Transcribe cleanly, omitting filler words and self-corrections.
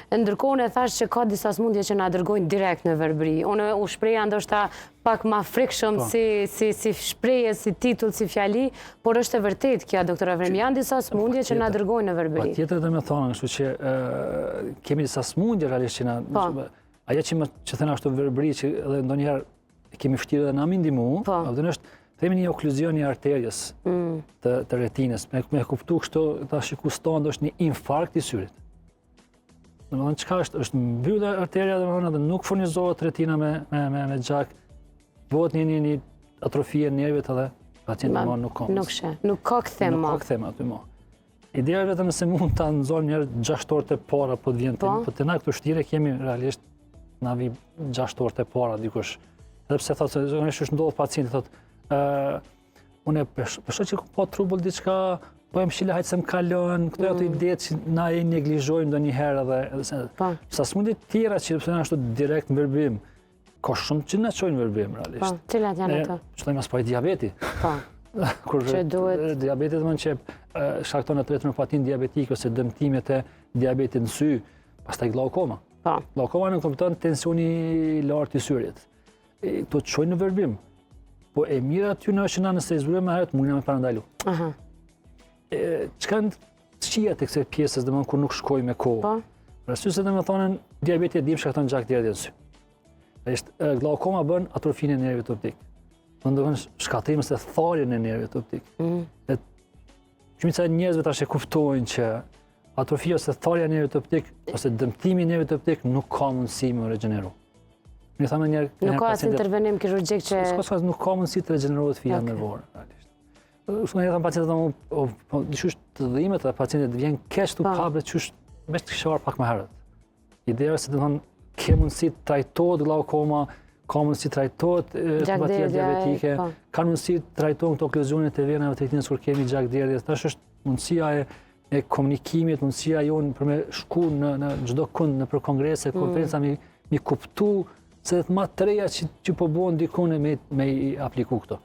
Ndërkohë e thash që ka disa smundje që na dërgojnë direkt në verbëri. Unë u shpreha ndoshta pak ma frikshëm si shprehje, si titull, si fjali, por është e vërtet kja, doktor Avrem, janë disa smundje që na dërgojnë në verbëri. Patjetër dhe me thonë, kështu që kemi disa smundje realisht që na... Aja që thëna është të verbëri që edhe ndonjëherë kemi fështirë dhe na mi ndimu, themi një okluzion një arterjes të retinës, me kuptu kështu ta shikuston dhe është një infarkt i syrit. Dhe më thonë, qëka është mbyllë arterja dhe nuk furnizohet retina me gjak, bëhet një atrofie nervit edhe pacienti më nuk ka. Nuk ka këthem ma. Nuk ka këthem aty ma. Ideja vetëm se mund të nëzorë njerë 6 orët e para po të vjen të na këtu shtire kemi realisht na vi 6 orët e para dikush. Edhe pse thotë se është ndodhë pacienti thotë unë përshë që po trubull diçka, po e më shile hajtë se më kalon, këto e ato idetë që na e neglizhojmë do njëherë edhe... Sa smundjet tjera që përse na është direkt në verbim, ka shumë që na qojnë në verbim realisht. Cilat janë ato? Që dojmë as pa i diabeti. Që duhet... Diabeti dhe mënë që shkakton atë retinopatin diabetik ose dëmtimet e diabetit në sy, pastaj glaukoma. Glaukoma në kupton tensioni lartë i syrit. Këto të qojnë në verbim. Po e mira aty në është që na nëse i zbulujem me herët, mundina me parandalu. Qëka në të qia të këse pjesës dhe më kur nuk shkoj me kohë? Rësy se dhe me thonën, diabeti e dim shkakton gjak djerë dhe në sy. Glaukoma bën atrofinë e nervit optik. Në ndërën shkatrimës e tharjen e nervit optik. Shumica e njerëzve tash e kuptojnë që atrofia ose tharja e nervit optik ose dëmtimi i nervit optik nuk ka mundësi me regeneru. Nuk ka asë intervenim kirurgjik që... Nuk ka mundësi të regenerohet fija nervore. Shumë njerë thëmë pacientët dyshush të dhimet dhe pacientët vjen keq të pablet qysh me të kësharë pak më herët. Ideja se të thonë ke mundësi të trajtohet glaukoma, ka mundësi të trajtohet retinopatija diabetike, ka mundësi të trajtohet këto okluzionet e venave të retinës kur kemi gjakderdhje. Tash është mundësia e komunikimit, mundësia jonë për me shku në çdo kund, në për kongrese, konferenca, mi kuptu se dhe të ma të reja që po bojnë dikune me i apliku këto.